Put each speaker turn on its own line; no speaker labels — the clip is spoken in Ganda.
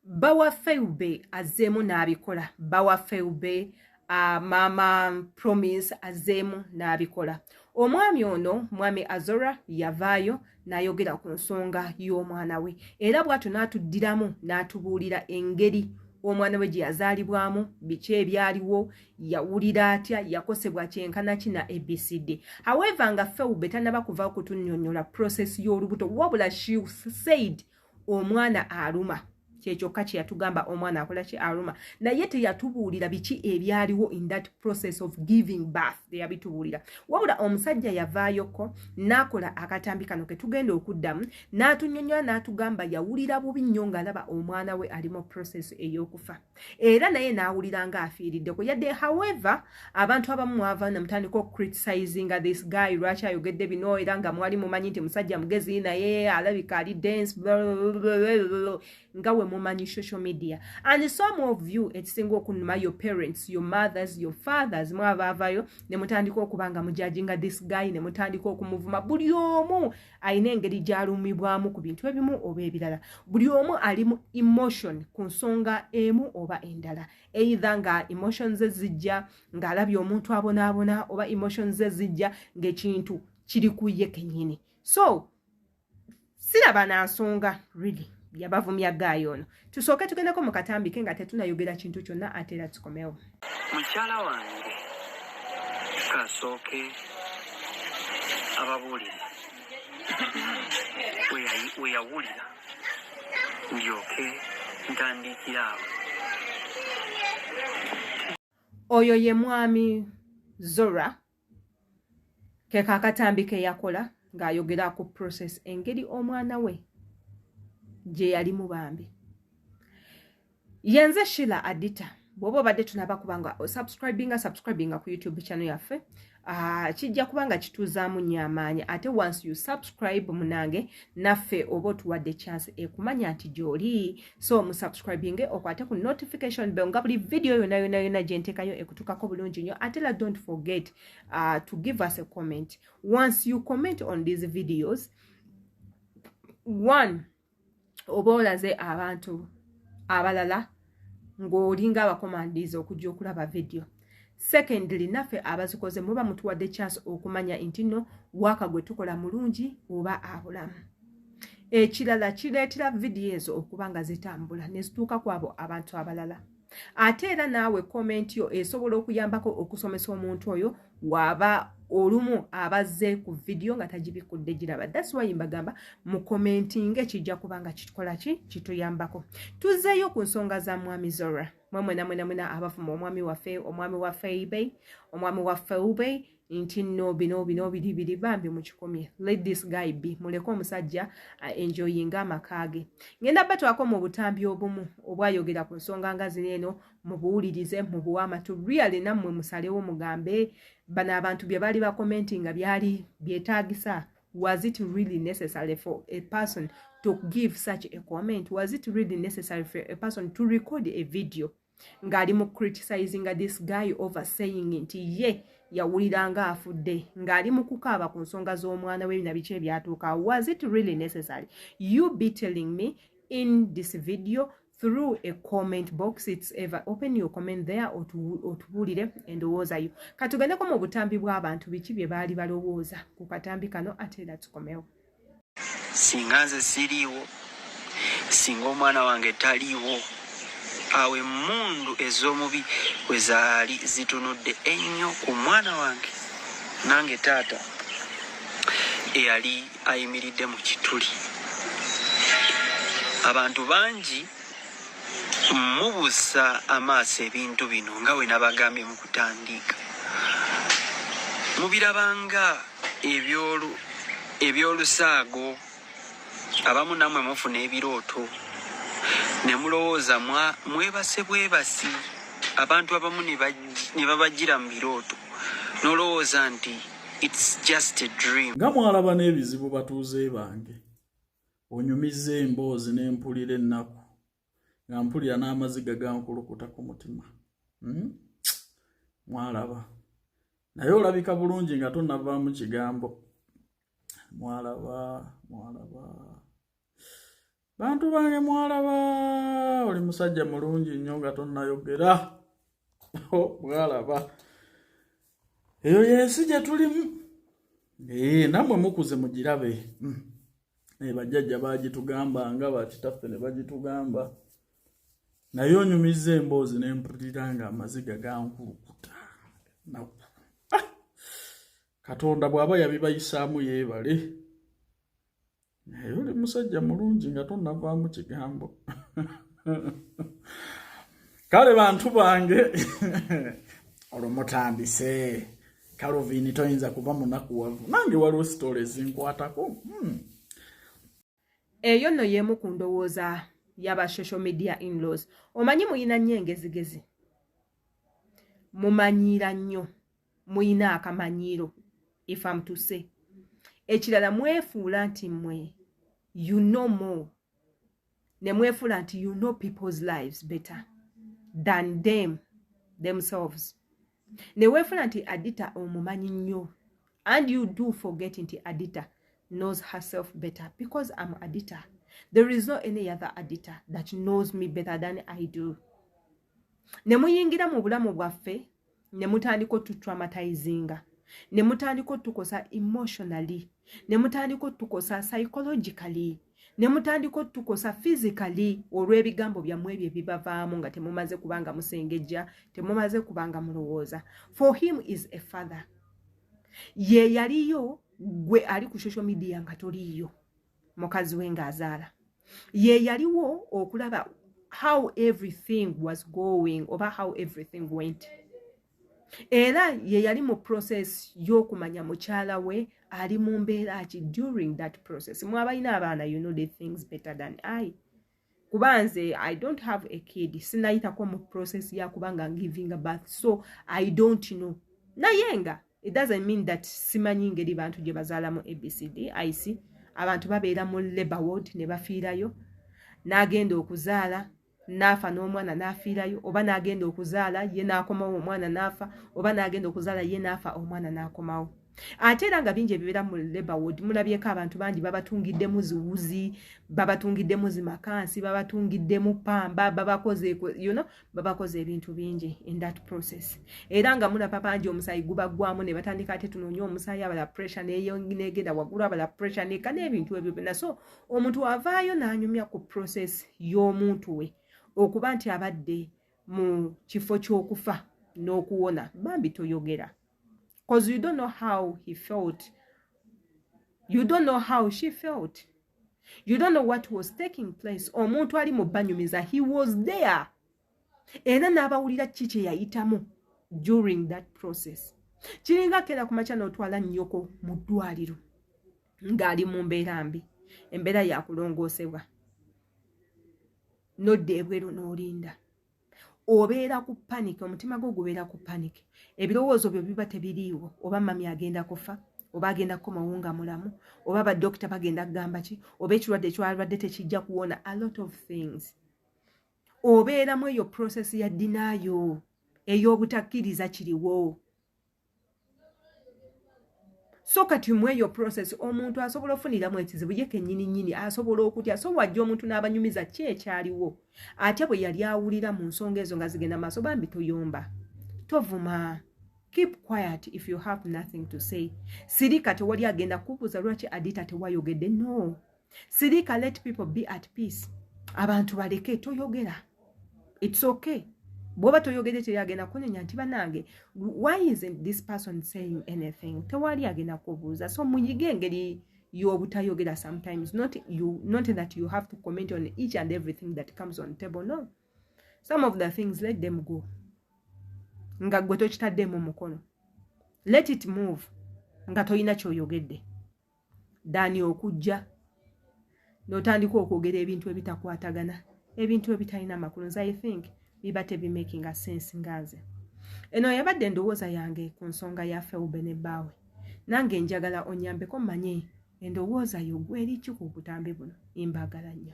bawa feube azemu n'abikola bawa feube mama Promise azemu n'abikola omwami ono mwami Azora yavaayo n'ayogera ku nsonga y'omwana we era bw'atyo n'atuddiramu n'atubuulira engeri omwana we gye yazaalibwamu biki ebyaliwo yawulira atya yakosebwa kyenkana kina ABCD. However nga feube tanaba kuva kutunnyonnyola process y'olubuto wabula she said omwana aluma kyekyoka kye yatugamba omwana akola ki aluma naye teyatubuulira biki ebyaliwo in that process of giving birth teyabitubuulira wabula omusajja yavaayoko n'akola akatambi kano ke tugenda okuddamu n'atunnyonnyola n'atugamba yawulira bubi nnyo ng'alaba omwana we ali mu process ey'okufa era naye n'awulira ng'afiiriddeko yadde however abantu abamu mwava namutandika okcriticising this guy lwaki ayogedde bino era nga mwali mumanyi nti musajja mugezi naye alabika ali dance nga we mumanyi social media and some of you ekisinga okunuma your parents your mothers your fathers mwavaavayo ne mutandika okubanga mujajinga this guy ne mutandika okumuvuma buli omu alina engeri gy'alumibwamu ku bintu ebimu oba ebirala buli omu ali mu emotion ku nsonga emu oba endala either nga emotions ezijja ng'alabye omuntu abonaabona oba emotions ezijja ng'ekintu kiri ku ye kennyini so siraba na nsonga really yabavumya gayo ono tusooke tugendeko mu katambike nga tetunayogera kintu kyonna ate era tukomewo
mukyala wange kasooke ababuulire we yawulira ndyoke ntandikira awo
oyo ye mwami Zora ke kakatambike yakola ng'ayogera ku process engeri omwana we gye yali mubambi yenze Sheila Adita bw'oba obadde tunaba kubanga subscribinga ku YouTube channel yaffe kijja kubanga kituuzaamu nnyo amaanyi ate once you subscribe munange naffe oba otuwadde chance ekumanya nti gy'oli so musubscribinge okwate ku notification bell nga buli video yonna gye nteekayo ekutukako bulungi nnyo ate la don't forget to give us a comment once you comment on these videos one oba olaze abantu abalala ng'olinga abakomandiiza okujja okulaba video secondly naffe abazikoze muba mutuwadde chance okumanya nti nno waaka gwe tukola mulungi oba abulamu ekirala kireetera video ezo okuba nga zitambula ne zituuka ku abo abantu abalala ate era naawe comment yo esobola okuyambako okusomesa omuntu oyo waba olumu abazze ku video nga tagibikudde giraba that's why mbagamba mu commenting ekijja kubanga kikola ki kituyambako tuzzeeyo ku nsonga za mwami Zora mwena abafuma omwami wa Feube omwami wa Feube nti no bino biri bambi mu kikomye let this guy be muleko omusajja enjoyinga amakage ngenda batwako mu butambi obumu obwayogera ku nsonga nga zineeno mu buwulirize mu buwamatu really nammwe musalewo mugambe bana abantu bye bali ba commenting byali byetaagisa was it really necessary for a person to give such a comment was it really necessary for a person to record a video ngali mu criticizing this guy over saying nti ye yawuliranga afudde ngali mu kukaaba ku nsonga z'omwana we na biki ebyatuuka was it really necessary you be telling me in this video through a comment box it's ever open your comment there otubulire endowooza yo katugendeko mu butambi bw'abantu biki bye baali balowooza ku katambi kano ate era tukomewo
singa nze siriiwo singa omwana wange taliiwo awe mundu ez'omubi we zaali zitunudde ennyo ku mwana wange nange taata eyali ayimiridde mu kituli abantu bangi mubuusa amaaso ebintu bino nga we nabagambye mu kutandika mubirabanga ebyolusaago abamu nammwe mufuna ebirooto ne mulowooza mwebase bwebasi abantu abamu ne babajjira mu birooto n'olowooza nti it's just a dream
nga mwalaba n'ebizibu batuuze bange onyumiza emboozi n'empulira ennaku nga mpulira n'amaziga gankulukuta ku mutima mwalaba naye olabika bulungi nga tonnavaamu kigambo mwalaba bantu bange mwalaba oli musajja mulungi nnyo nga tonnayogera. Bwalaba. Eyo yensi gye tulimu. Namwe mukuze mugirabe. Bajjajja baagitugamba nga bakitaffe ne bagitugamba. Naye onyumiza emboozi ne mpulira nga amaziga gankulukuta. Katonda bw'aba yabibayisaamu yeebale. Naye oli musajja mulungi nga tonnavaamu kigambo. Kale bantu bange olwo mutandise. Calvin toyinza kuba munakuwavu. Nange waliwo sitole zinkwatako.
Eyo nno y'emu ku ndowooza y'aba social media in-laws. Omanyi muyina nnyo engezigezi. Mumanyiira nnyo. Muyina akamanyiiro. If I'm to say. Ekirala mwefuula nti mmwe. You know more. Ne mwefuula nti you know people's lives better than themselves. Ne wefuula nti Adita omumanyi nnyo. And you do forget nti Adita knows herself better because I'm Adita. There is no any other Adita that knows me better than I do. Ne muyingira mu bulamu bwaffe ne mutandika tutraumatizinga. Ne mutandika tukosa emotionally. Ne mutandika tukosa psychologically. Ne mutandika tukosa physically olw'ebigambo byammwe ebyo bibavaamu nga temumaze kubanga musengejja, temumaze kubanga mulowooza. For him is a father. Ye yaliyo gwe ali ku social media nga toliyo. Mukazi we ng'azaala. Ye yaliwo okulaba how everything was going oba how everything went. Era ye yali mu process y'okumanya mukyala we ali mu mbeera ki during that process. Mwabalina abaana, you know the things better than I. Kubanze, I don't have a kid. Sinayitako mu process ya kubanga giving a birth. So, I don't know. Nayenga, it doesn't mean that simanyi ngeri bantu gye bazaala mu ABCD. I see. Abantu babeera mu labor ward ne bafiirayo. N'agenda okuzaala. Nafa n'omwana n'afiirayo, oba n'agenda okuzaala ye n'akomawo omwana n'afa, oba n'agenda okuzaala ye n'afa omwana n'akomawo. Ate era nga bingi ebibeera mu labor ward mulabyeko abantu bangi babatungiddemu ziwuzi, babatungiddemu zimakansi, babatungiddemu pamba, babakoze ebintu bingi in that process. Era nga mulaba bangi omusaayi gubaggwamu ne batandika ate tunoonye omusaayi abala pressure n'egenda waggulu abala pressure n'eka n'ebintu ebyo byonna. So omuntu avaayo n'anyumya ku process y'omuntu we. Okuba nti abadde mu kifo ky'okufa n'okuwona bambi toyogera. Because you don't know how he felt. You don't know how she felt. You don't know what was taking place. Omuntu ali mu banyumiza, he was there. Era n'abawulira ki kye yayitamu during that process. Kiringa kera kumakya n'otwala nnyoko mu ddwaliro ng'ali mu mbeera mbi. Embeera ya kulongoosebwa. Nodde ebweru n'olinda. Obeera ku panic, omutima gwo gubeera ku panic. Ebirowoozo byo biba tebiriiwo. Oba mami agenda kufa, oba agenda kukomawo nga mulamu, oba badokita bagenda kugamba ki, oba ekirwadde kyalwadde tekijja kuwona. A lot of things. Obeeramu eyo process ya denial, ey'obutakkiriza kiriwo. So kati mu eyo process omuntu asobola ofuniramu ekizibu ye kennyini asobola okutya. So wajja omuntu n'abanyumiza ki ekyaliwo. Ate bwe yali awulira mu nsonga ezo nga zigenda maaso bambi toyomba. Tovuma. Keep quiet if you have nothing to say. Sirika tewali agenda kubuuza lwaki Adita tewayogedde. No. Sirika, let people be at peace. Abantu baleke toyogera. It's okay. Bwoba toyogedde teri agenda kunenya nti banange, why isn't this person saying anything? Tewali agenda kubuuza. So muyige engeri y'obutayogera sometimes. Not that you have to comment on each and everything that comes on table. No. Some of the things, let them go. Nga gwe tokitaddemu mukono. Let it move. Nga toyina ky'oyogedde. Dani okujja. N'otandika okwogera ebintu ebitakwatagana. Ebintu ebitalina makulu. I think biba tebi making a sense ngaze. Eno yabadde ndowooza yange ku nsonga ya Feube ne bbaawe. Nange njagala onyambeko mmanye endowooza yo gwe eri ki ku butambi buno. Imbagala nnyo.